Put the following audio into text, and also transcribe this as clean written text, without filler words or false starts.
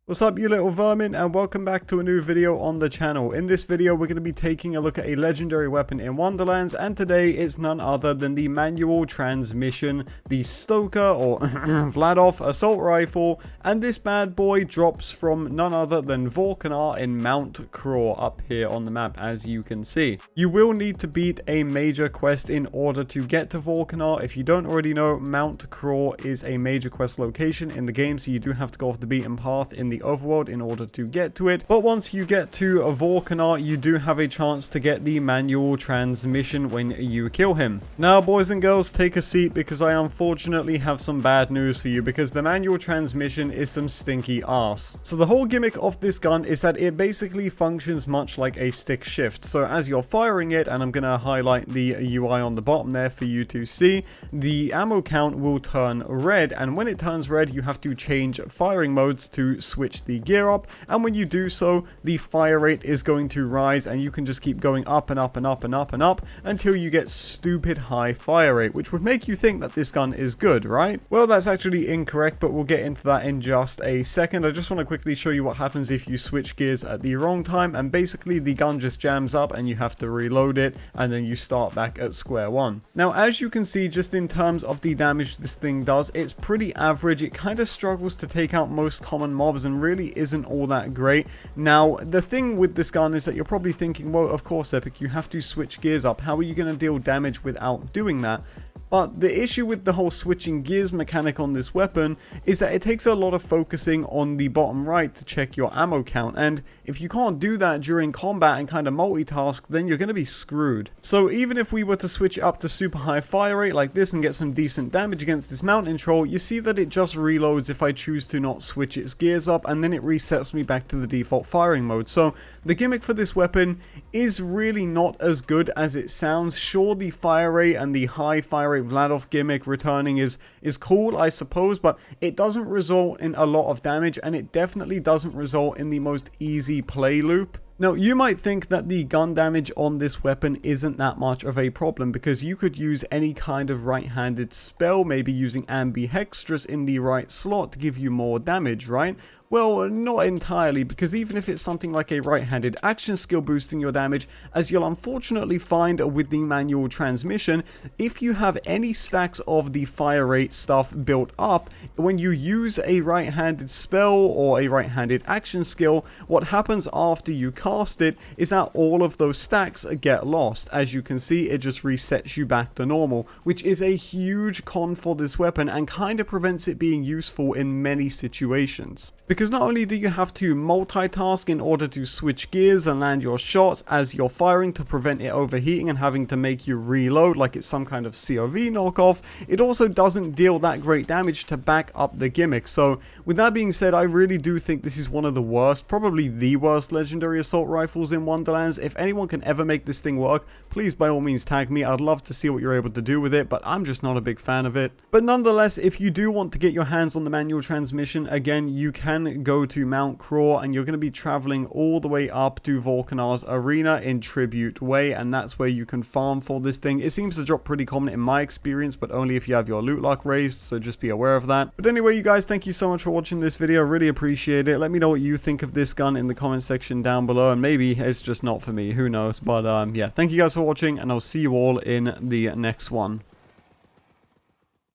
What's up, you little vermin, and welcome back to a new video on the channel. In this video we're going to be taking a look at a legendary weapon in Wonderlands, and today it's none other than the manual transmission, the Stoker or Vladov assault rifle, and this bad boy drops from none other than Volcanar in Mount Craw up here on the map, as you can see. You will need to beat a major quest in order to get to Volcanar. If you don't already know, Mount Craw is a major quest location in the game, so you do have to go off the beaten path in the overworld in order to get to it. But once you get to Volcanar, you do have a chance to get the manual transmission when you kill him. Now, boys and girls, take a seat because I unfortunately have some bad news for you, because the manual transmission is some stinky ass. So the whole gimmick of this gun is that it basically functions much like a stick shift. So as you're firing it, and I'm going to highlight the UI on the bottom there for you to see, the ammo count will turn red, and when it turns red you have to change firing modes to switch the gear up, and when you do so the fire rate is going to rise, and you can just keep going up and up and up and up and up until you get stupid high fire rate, which would make you think that this gun is good, right? Well, that's actually incorrect, but we'll get into that in just a second. I just want to quickly show you what happens if you switch gears at the wrong time, and basically the gun just jams up and you have to reload it, and then you start back at square one. Now, as you can see, just in terms of the damage this thing does, it's pretty average. It kind of struggles to take out most common mobs and really isn't all that great. Now, the thing with this gun is that you're probably thinking, well, of course, Epic, you have to switch gears up. How are you going to deal damage without doing that? But the issue with the whole switching gears mechanic on this weapon is that it takes a lot of focusing on the bottom right to check your ammo count, and if you can't do that during combat and kind of multitask, then you're going to be screwed. So even if we were to switch it up to super high fire rate like this and get some decent damage against this mountain troll, you see that it just reloads if I choose to not switch its gears up, and then it resets me back to the default firing mode. So the gimmick for this weapon is really not as good as it sounds. Sure, the fire rate and the high fire rate Vladov gimmick returning is cool, I suppose, but it doesn't result in a lot of damage, and it definitely doesn't result in the most easy play loop. Now, you might think that the gun damage on this weapon isn't that much of a problem, because you could use any kind of right-handed spell, maybe using ambidextrous in the right slot to give you more damage, right? Well, not entirely, because even if it's something like a right-handed action skill boosting your damage, as you'll unfortunately find with the manual transmission, if you have any stacks of the fire rate stuff built up, when you use a right-handed spell or a right-handed action skill, what happens after you cast it is that all of those stacks get lost. As you can see, it just resets you back to normal, which is a huge con for this weapon and kind of prevents it being useful in many situations. Because not only do you have to multitask in order to switch gears and land your shots as you're firing to prevent it overheating and having to make you reload like it's some kind of COV knockoff, it also doesn't deal that great damage to back up the gimmick. So with that being said, I really do think this is one of the worst, probably the worst legendary assault rifles in Wonderlands. If anyone can ever make this thing work, please by all means tag me. I'd love to see what you're able to do with it, but I'm just not a big fan of it. But nonetheless, if you do want to get your hands on the manual transmission, again, you can go to Mount Craw, and you're going to be traveling all the way up to Volcanar's arena in Tribute Way, and that's where you can farm for this thing. It seems to drop pretty common in my experience, but only if you have your loot luck raised, so just be aware of that. But anyway, you guys, thank you so much for watching this video. I really appreciate it. Let me know what you think of this gun in the comment section down below, and maybe it's just not for me, who knows. But yeah, thank you guys for watching, and I'll see you all in the next one.